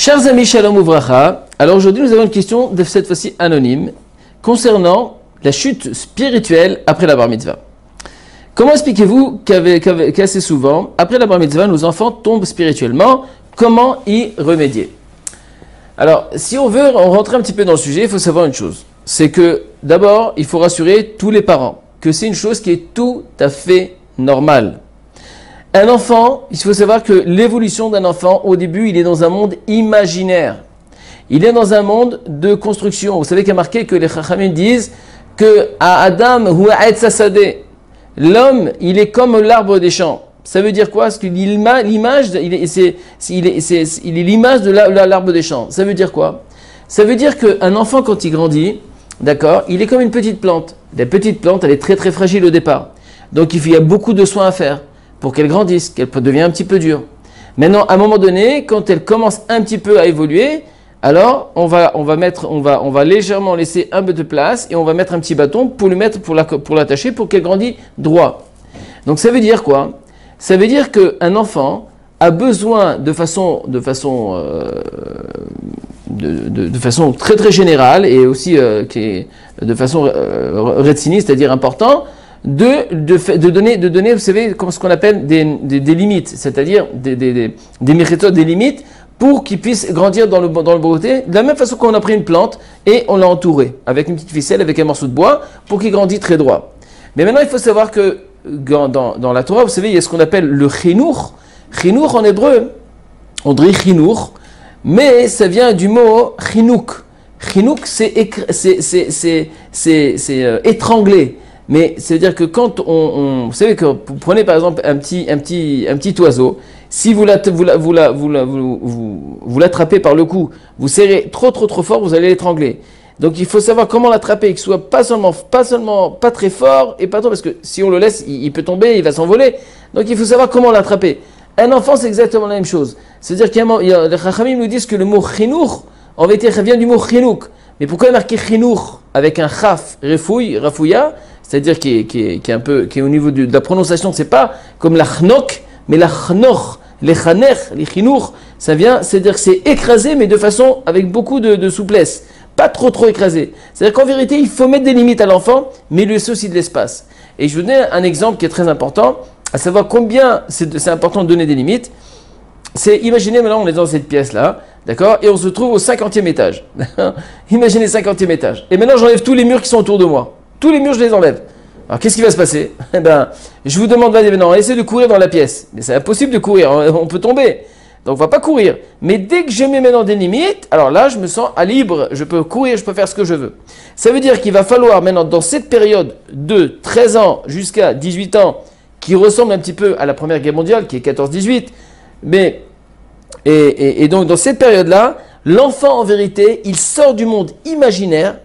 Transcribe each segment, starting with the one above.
Chers amis, shalom uvracha. Alors aujourd'hui, nous avons une question, de cette fois-ci anonyme, concernant la chute spirituelle après la bar mitzvah. Comment expliquez-vous qu'assez souvent, après la bar mitzvah, nos enfants tombent spirituellement? Comment y remédier? Alors, si on veut rentrer un petit peu dans le sujet, il faut savoir une chose. C'est que, d'abord, il faut rassurer tous les parents que c'est une chose qui est tout à fait normale. Un enfant, il faut savoir que l'évolution d'un enfant, au début, il est dans un monde imaginaire. Il est dans un monde de construction. Vous savez qu'il y a marqué que les Chachamim disent que à Adam, l'homme, il est comme l'arbre des champs. Ça veut dire quoi? Parce que l'image, il est l'image de l'arbre des champs. Ça veut dire quoi? Ça veut dire qu'un enfant, quand il grandit, d'accord, il est comme une petite plante. La petite plante, elle est très très fragile au départ. Donc il y a beaucoup de soins à faire pour qu'elle grandisse, qu'elle devienne un petit peu dure. Maintenant, à un moment donné, quand elle commence un petit peu à évoluer, alors on va légèrement laisser un peu de place et on va mettre un petit bâton pour l'attacher pour qu'elle grandisse droit. Donc ça veut dire quoi? Ça veut dire qu'un enfant a besoin de façon très très générale et aussi de façon retsini, c'est-à-dire important, de donner, vous savez, ce qu'on appelle des limites, c'est-à-dire des méthodes, des limites, pour qu'il puisse grandir dans le beauté, de la même façon qu'on a pris une plante et on l'a entourée avec une petite ficelle, avec un morceau de bois, pour qu'il grandisse très droit. Mais maintenant, il faut savoir que dans la Torah, vous savez, il y a ce qu'on appelle le chinour. Chinour en hébreu, on dit chinour, mais ça vient du mot chinouk. Chinouk, c'est étrangler. Mais ça veut dire que quand vous savez que vous prenez par exemple un petit oiseau, si vous l'attrapez par le cou, vous serrez trop fort, vous allez l'étrangler. Donc il faut savoir comment l'attraper, qu'il soit pas très fort et pas trop, parce que si on le laisse, il peut tomber, il va s'envoler. Donc il faut savoir comment l'attraper. Un enfant, c'est exactement la même chose. C'est-à-dire les Chachamim nous disent que le mot chinour, en vérité, vient du mot chinouk. Mais pourquoi il est marqué chinour avec un chaf, rafouya, c'est-à-dire qui est au niveau de la prononciation, c'est pas comme la chnok, mais la chnoch, les chaner, les chinour, ça vient, c'est-à-dire que c'est écrasé, mais de façon avec beaucoup de souplesse. Pas trop écrasé. C'est-à-dire qu'en vérité, il faut mettre des limites à l'enfant, mais lui laisser aussi de l'espace. Et je vous donne un exemple qui est très important, à savoir combien c'est important de donner des limites. C'est, imaginez maintenant, on est dans cette pièce-là, d'accord, et on se trouve au 50e étage. Imaginez 50e étage. Et maintenant, j'enlève tous les murs qui sont autour de moi. Tous les murs, je les enlève. Alors, qu'est-ce qui va se passer? Eh ben, je vous demande maintenant, essayez de courir dans la pièce. Mais c'est impossible de courir, on peut tomber. Donc, on va pas courir. Mais dès que je mets maintenant des limites, alors là, je me sens à libre. Je peux courir, je peux faire ce que je veux. Ça veut dire qu'il va falloir maintenant, dans cette période de 13 ans jusqu'à 18 ans, qui ressemble un petit peu à la Première Guerre mondiale, qui est 14-18, mais, et donc, dans cette période-là, l'enfant, en vérité, il sort du monde imaginaire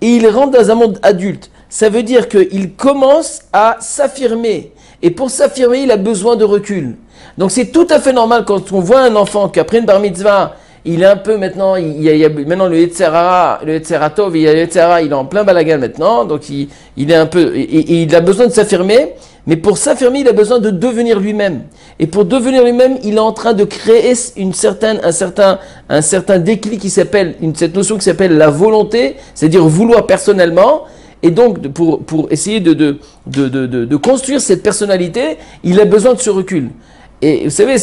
et il rentre dans un monde adulte. Ça veut dire qu'il commence à s'affirmer. Et pour s'affirmer, il a besoin de recul. Donc c'est tout à fait normal quand on voit un enfant qui après une bar mitzvah, il est un peu maintenant, il y a maintenant le Yetzerara, le Yetzeratov, il y a le Yetzerara, il est en plein balagan maintenant, donc il est un peu, et il a besoin de s'affirmer, mais pour s'affirmer, il a besoin de devenir lui-même. Et pour devenir lui-même, il est en train de créer un certain déclic qui s'appelle, cette notion qui s'appelle la volonté, c'est-à-dire vouloir personnellement. Et donc, pour essayer de construire cette personnalité, il a besoin de ce recul. Et vous savez,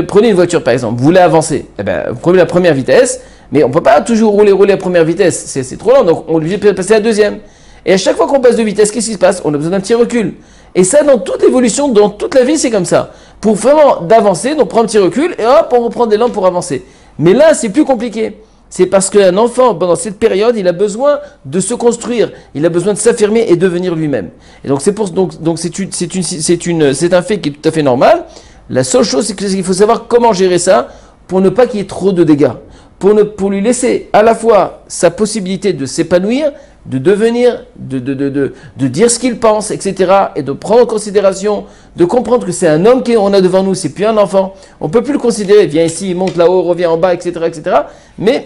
prenez une voiture par exemple, vous voulez avancer, eh ben, vous prenez la première vitesse, mais on ne peut pas toujours rouler à première vitesse, c'est trop lent, donc on est obligé de passer à la deuxième. Et à chaque fois qu'on passe de vitesse, qu'est-ce qui se passe? On a besoin d'un petit recul. Et ça, dans toute l'évolution, dans toute la vie, c'est comme ça. Pour vraiment d'avancer, donc prendre un petit recul, et hop, on reprend des lampes pour avancer. Mais là, c'est plus compliqué. C'est parce qu'un enfant, pendant cette période, il a besoin de se construire, il a besoin de s'affirmer et devenir lui-même. Et donc c'est un fait qui est tout à fait normal. La seule chose, c'est qu'il faut savoir comment gérer ça pour ne pas qu'il y ait trop de dégâts, pour lui laisser à la fois sa possibilité de s'épanouir, de devenir, de dire ce qu'il pense, etc., et de prendre en considération, de comprendre que c'est un homme qu'on a devant nous, c'est plus un enfant. On ne peut plus le considérer, viens ici, monte là-haut, revient en bas, etc., etc. Mais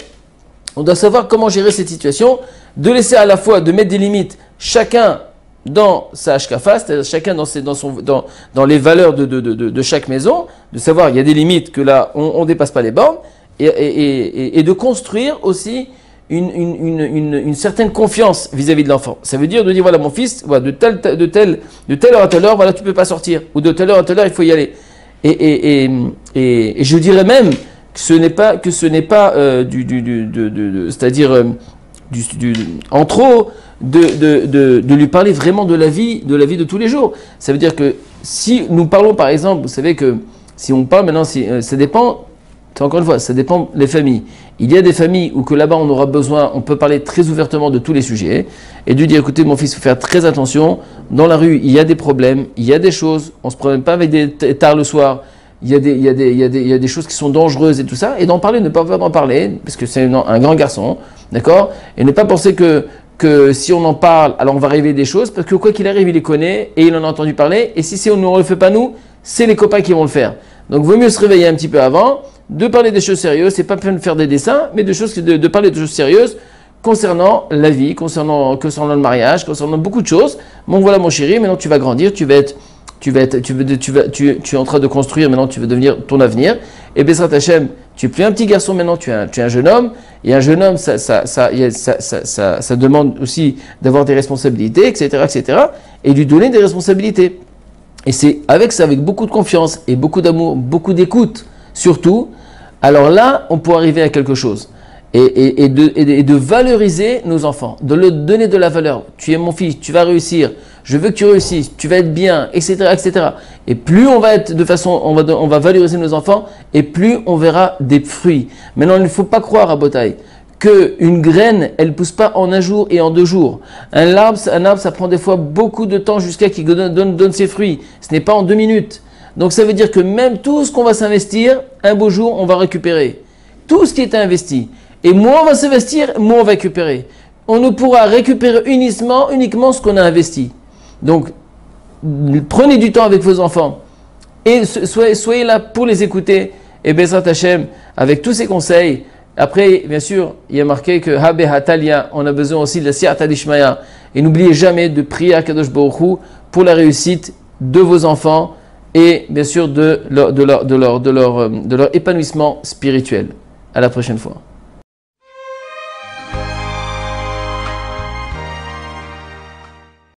on doit savoir comment gérer cette situation, de laisser à la fois, de mettre des limites, chacun dans sa hashkafa, c'est-à-dire chacun dans les valeurs de chaque maison, de savoir il y a des limites que là, on ne dépasse pas les bornes, et de construire aussi une certaine confiance vis-à-vis de l'enfant. Ça veut dire de dire, voilà, mon fils, voilà, de telle heure à telle heure, voilà, tu peux pas sortir. Ou de telle heure à telle heure, il faut y aller. Et je dirais même que ce n'est pas, c'est-à-dire en trop de lui parler vraiment de la vie de tous les jours. Ça veut dire que si nous parlons, par exemple, vous savez que si on parle maintenant, ça dépend. Encore une fois, ça dépend des familles. Il y a des familles où que là-bas on aura besoin, on peut parler très ouvertement de tous les sujets et lui dire, écoutez mon fils, il faut faire très attention. Dans la rue, il y a des problèmes, il y a des choses. On se promène pas avec tard le soir. Il y a des choses qui sont dangereuses et tout ça. Et d'en parler, ne pas en parler parce que c'est un grand garçon, d'accord. Et ne pas penser que si on en parle, alors on va rêver des choses parce que quoi qu'il arrive, il les connaît et il en a entendu parler. Et si on ne le fait pas nous, c'est les copains qui vont le faire. Donc, vaut mieux se réveiller un petit peu avant, de parler des choses sérieuses. C'est pas peine de faire des dessins, mais de parler de choses sérieuses concernant la vie, concernant le mariage, concernant beaucoup de choses. Bon, voilà, mon chéri, maintenant tu vas grandir, tu es en train de construire, maintenant tu veux devenir ton avenir. Et Besrat Hachem, tu es plus un petit garçon, maintenant tu es un jeune homme. Et un jeune homme, ça demande aussi d'avoir des responsabilités, etc., etc. Et lui donner des responsabilités. Et c'est avec ça, avec beaucoup de confiance et beaucoup d'amour, beaucoup d'écoute, surtout, alors là, on peut arriver à quelque chose. Et de valoriser nos enfants, de leur donner de la valeur. Tu es mon fils, tu vas réussir, je veux que tu réussisses, tu vas être bien, etc., etc. Et plus on va être on va valoriser nos enfants, et plus on verra des fruits. Maintenant, il ne faut pas croire à Botaï qu'une graine, elle ne pousse pas en un jour et en 2 jours. Un arbre, ça prend des fois beaucoup de temps jusqu'à qu'il donne ses fruits. Ce n'est pas en 2 minutes. Donc ça veut dire que même tout ce qu'on va s'investir, un beau jour, on va récupérer. Tout ce qui est investi. Et moins on va s'investir, moins on va récupérer. On ne pourra récupérer uniquement ce qu'on a investi. Donc, prenez du temps avec vos enfants. Et soyez là pour les écouter. Et Bezrat Hachem, avec tous ces conseils. Après, bien sûr, il y a marqué que Habe Hatalia, on a besoin aussi de la Siyata Dishmaya. Et n'oubliez jamais de prier à Kadosh Baruch Hu pour la réussite de vos enfants et bien sûr de leur épanouissement spirituel. À la prochaine fois.